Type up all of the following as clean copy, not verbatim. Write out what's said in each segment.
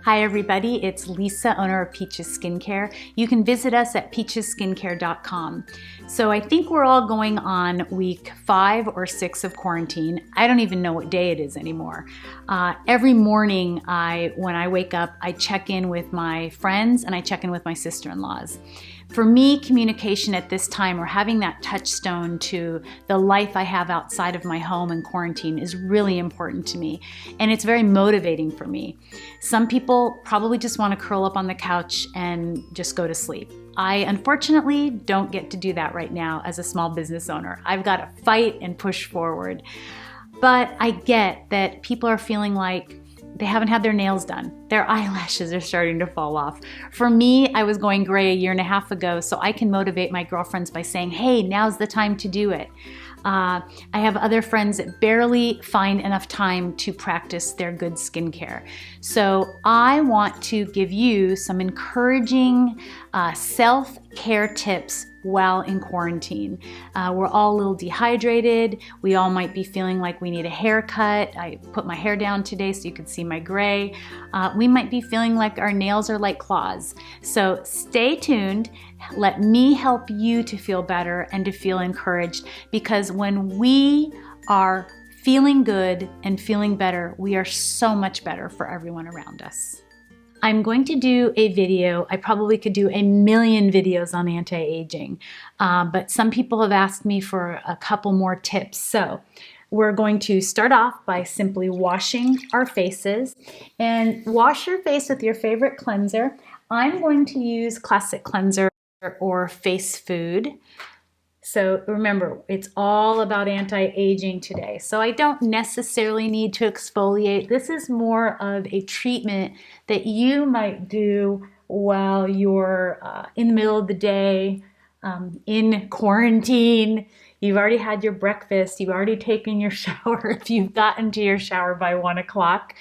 Hi everybody, it's Lisa, owner of Peaches Skincare. You can visit us at peachesskincare.com. So I think we're all going on week 5 or 6 of quarantine. I don't even know what day it is anymore. Every morning when I wake up, I check in with my friends and I check in with my sister-in-laws. For me, communication at this time, or having that touchstone to the life I have outside of my home in quarantine, is really important to me, and it's very motivating for me. Some people probably just want to curl up on the couch and just go to sleep. I unfortunately don't get to do that right now as a small business owner. I've got to fight and push forward. But I get that people are feeling like they haven't had their nails done. Their eyelashes are starting to fall off. For me, I was going gray a year and a half ago, so I can motivate my girlfriends by saying, hey, now's the time to do it. I have other friends that barely find enough time to practice their good skincare. So I want to give you some encouraging self-care tips while in quarantine. We're all a little dehydrated. We all might be feeling like we need a haircut. I put my hair down today so you can see my gray. We might be feeling like our nails are like claws. So stay tuned. Let me help you to feel better and to feel encouraged, because when we are feeling good and feeling better, we are so much better for everyone around us. I'm going to do a video. I probably could do a million videos on anti-aging, but some people have asked me for a couple more tips. So we're going to start off by simply washing our faces, and wash your face with your favorite cleanser. I'm going to use Classic Cleanser or Face Food. So remember, it's all about anti-aging today. So I don't necessarily need to exfoliate. This is more of a treatment that you might do while you're in the middle of the day, in quarantine. You've already had your breakfast. You've already taken your shower if you've gotten to your shower by 1 o'clock.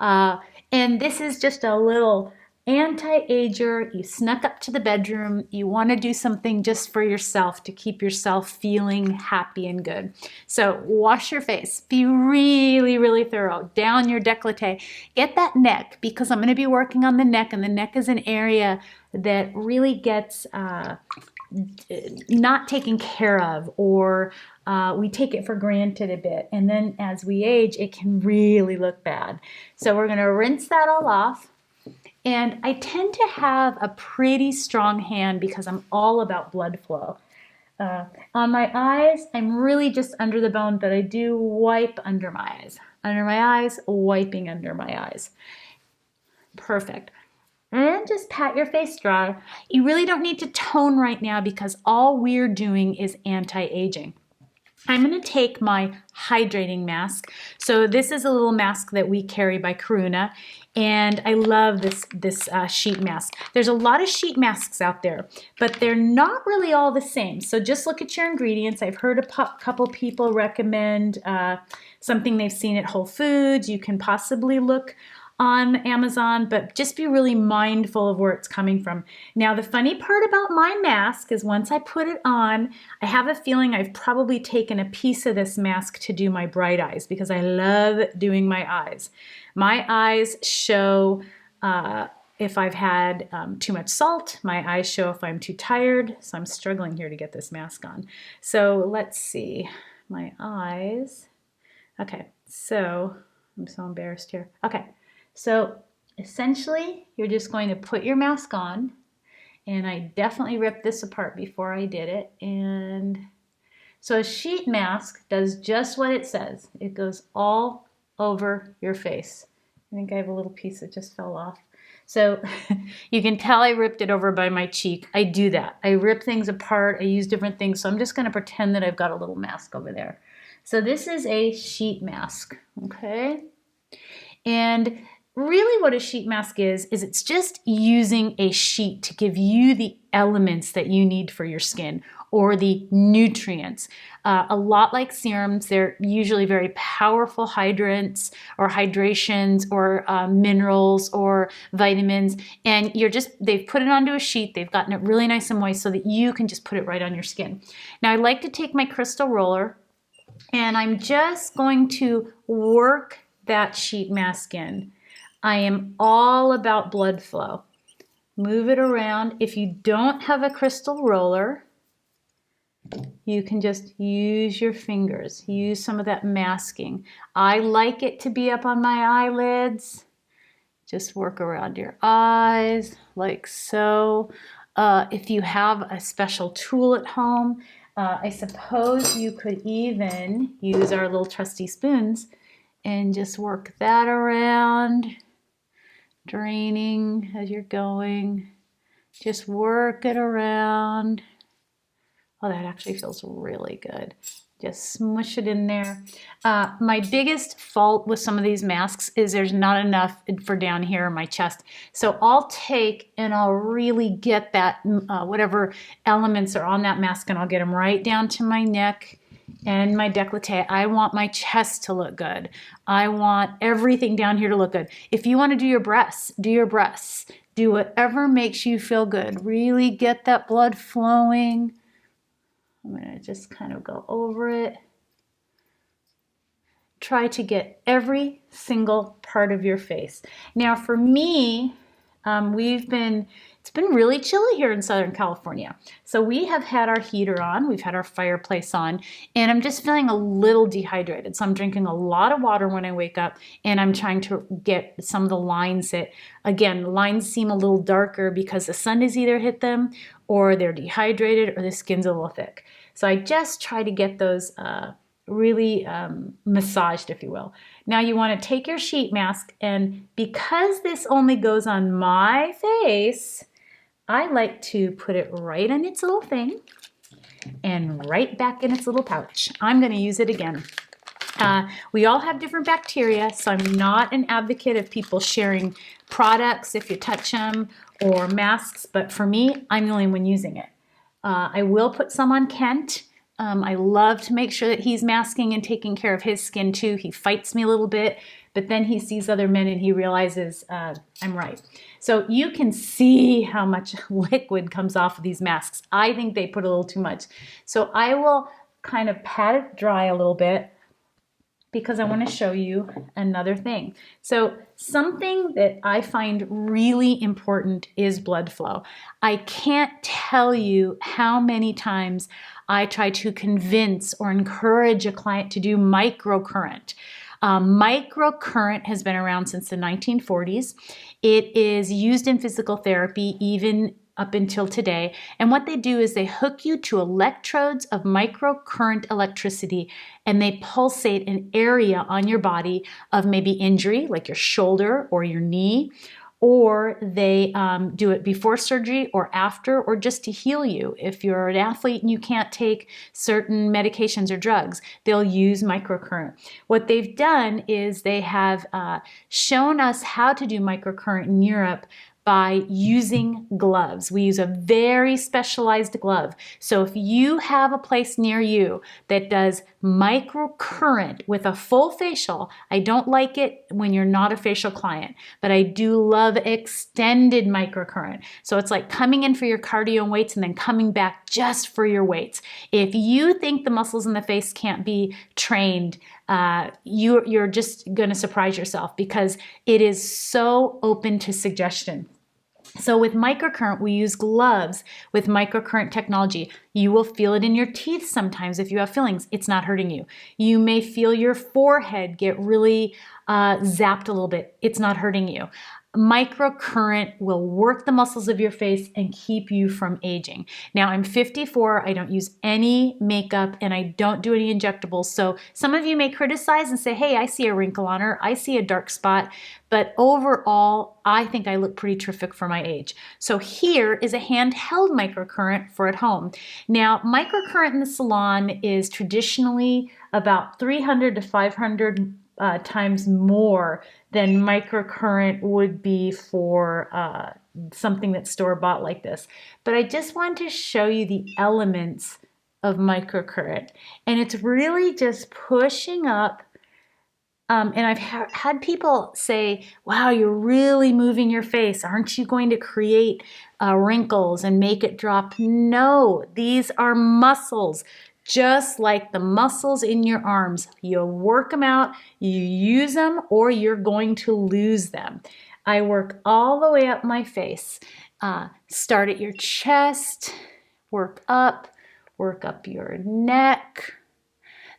And this is just a little anti-ager. You snuck up to the bedroom. You want to do something just for yourself to keep yourself feeling happy and good. So wash your face. Be really, really thorough. Down your décolleté. Get that neck, because I'm going to be working on the neck, and the neck is an area that really gets not taken care of, or we take it for granted a bit. And then as we age, it can really look bad. So we're going to rinse that all off. And I tend to have a pretty strong hand because I'm all about blood flow. On my eyes, I'm really just under the bone, but I do wipe under my eyes. Under my eyes, wiping under my eyes. Perfect. And just pat your face dry. You really don't need to tone right now because all we're doing is anti-aging. I'm going to take my hydrating mask. So this is a little mask that we carry by Karuna, and I love this sheet mask. There's a lot of sheet masks out there, but they're not really all the same. So just look at your ingredients. I've heard a couple people recommend something they've seen at Whole Foods. You can possibly look on Amazon, but just be really mindful of where it's coming from. Now, the funny part about my mask is once I put it on, I have a feeling I've probably taken a piece of this mask to do my bright eyes, because I love doing my eyes. My eyes show if I've had too much salt. My eyes show if I'm too tired. So I'm struggling here to get this mask on. So let's see, my eyes. Okay, so I'm so embarrassed here. Okay. So essentially, you're just going to put your mask on, and I definitely ripped this apart before I did it. And so a sheet mask does just what it says. It goes all over your face. I think I have a little piece that just fell off. So you can tell I ripped it over by my cheek. I do that. I rip things apart. I use different things. So I'm just going to pretend that I've got a little mask over there. So this is a sheet mask, okay? And really what a sheet mask is it's just using a sheet to give you the elements that you need for your skin, or the nutrients. A lot like serums, they're usually very powerful hydrants or hydrations or minerals or vitamins, and they've put it onto a sheet, they've gotten it really nice and moist so that you can just put it right on your skin. Now I like to take my crystal roller, and I'm just going to work that sheet mask in. I am all about blood flow. Move it around. If you don't have a crystal roller, you can just use your fingers. Use some of that masking. I like it to be up on my eyelids. Just work around your eyes like so. If you have a special tool at home, I suppose you could even use our little trusty spoons and just work that around, draining as you're going. Just work it around. Oh, that actually feels really good. Just smush it in there. My biggest fault with some of these masks is there's not enough for down here in my chest. So I'll take and I'll really get that, whatever elements are on that mask, and I'll get them right down to my neck and my décolleté. I want my chest to look good. I want everything down here to look good. If you want to do your breasts, do your breasts. Do whatever makes you feel good. Really get that blood flowing. I'm going to just kind of go over it. Try to get every single part of your face. Now for me, it's been really chilly here in Southern California. So we have had our heater on, we've had our fireplace on, and I'm just feeling a little dehydrated. So I'm drinking a lot of water when I wake up, and I'm trying to get some of the lines that, again, lines seem a little darker because the sun has either hit them, or they're dehydrated, or the skin's a little thick. So I just try to get those really massaged, if you will. Now you want to take your sheet mask, and because this only goes on my face, I like to put it right on its little thing and right back in its little pouch. I'm going to use it again. We all have different bacteria, so I'm not an advocate of people sharing products if you touch them or masks, but for me, I'm the only one using it. I will put some on Kent. I love to make sure that he's masking and taking care of his skin too. He fights me a little bit, but then he sees other men and he realizes I'm right. So you can see how much liquid comes off of these masks. I think they put a little too much. So I will kind of pat it dry a little bit because I want to show you another thing. So something that I find really important is blood flow. I can't tell you how many times I try to convince or encourage a client to do microcurrent. Microcurrent has been around since the 1940s. It is used in physical therapy even up until today. And what they do is they hook you to electrodes of microcurrent electricity, and they pulsate an area on your body of maybe injury, like your shoulder or your knee, or they do it before surgery or after, or just to heal you. If you're an athlete and you can't take certain medications or drugs, they'll use microcurrent. What they've done is they have shown us how to do microcurrent in Europe by using gloves. We use a very specialized glove. So if you have a place near you that does microcurrent with a full facial, I don't like it when you're not a facial client, but I do love extended microcurrent. So it's like coming in for your cardio and weights and then coming back just for your weights. If you think the muscles in the face can't be trained, you're just going to surprise yourself because it is so open to suggestion. So with microcurrent, we use gloves with microcurrent technology. You will feel it in your teeth sometimes if you have fillings. It's not hurting you. You may feel your forehead get really zapped a little bit. It's not hurting you. Microcurrent will work the muscles of your face and keep you from aging. Now, I'm 54. I don't use any makeup and I don't do any injectables. So some of you may criticize and say, hey, I see a wrinkle on her. I see a dark spot. But overall, I think I look pretty terrific for my age. So here is a handheld microcurrent for at home. Now, microcurrent in the salon is traditionally about 300 to 500 times more than microcurrent would be for something that's store-bought like this. But I just wanted to show you the elements of microcurrent. And it's really just pushing up. And I've had people say, wow, you're really moving your face. Aren't you going to create wrinkles and make it drop? No, these are muscles. just like the muscles in your arms. You work them out, you use them, or you're going to lose them. I work all the way up my face. Start at your chest, work up your neck.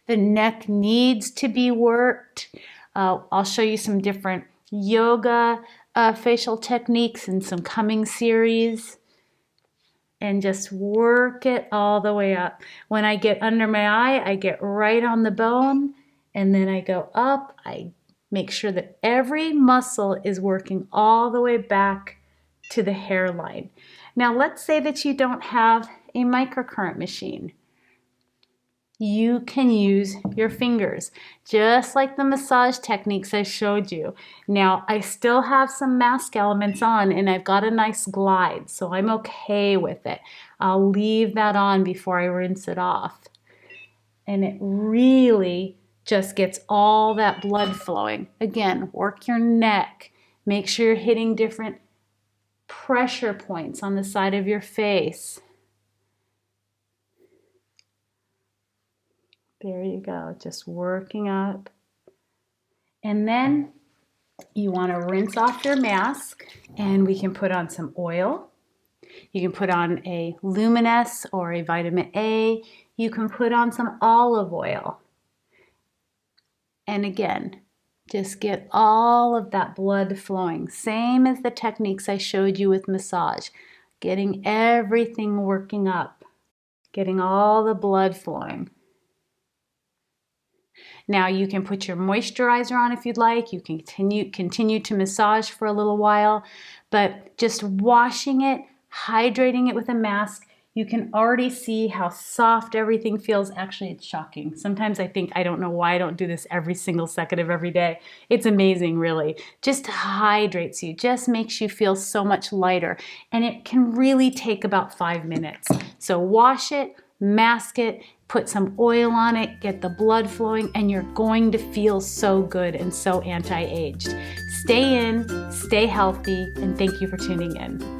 The neck needs to be worked. I'll show you some different yoga facial techniques in some coming series. And just work it all the way up. When I get under my eye, I get right on the bone, and then I go up. I make sure that every muscle is working all the way back to the hairline. Now, let's say that you don't have a microcurrent machine. You can use your fingers, just like the massage techniques I showed you. Now, I still have some mask elements on, and I've got a nice glide, so I'm okay with it. I'll leave that on before I rinse it off. And it really just gets all that blood flowing. Again, work your neck. Make sure you're hitting different pressure points on the side of your face. There you go, just working up. And then you want to rinse off your mask, and we can put on some oil. You can put on a Luminous or a vitamin A. You can put on some olive oil. And again, just get all of that blood flowing. Same as the techniques I showed you with massage. Getting everything working up. Getting all the blood flowing. Now you can put your moisturizer on if you'd like. You can continue to massage for a little while, but just washing it, hydrating it with a mask, you can already see how soft everything feels. Actually, it's shocking. Sometimes I think, I don't know why I don't do this every single second of every day. It's amazing, really. Just hydrates you, just makes you feel so much lighter. And it can really take about 5 minutes. So wash it, mask it, put some oil on it, get the blood flowing, and you're going to feel so good and so anti-aged. Stay in, stay healthy, and thank you for tuning in.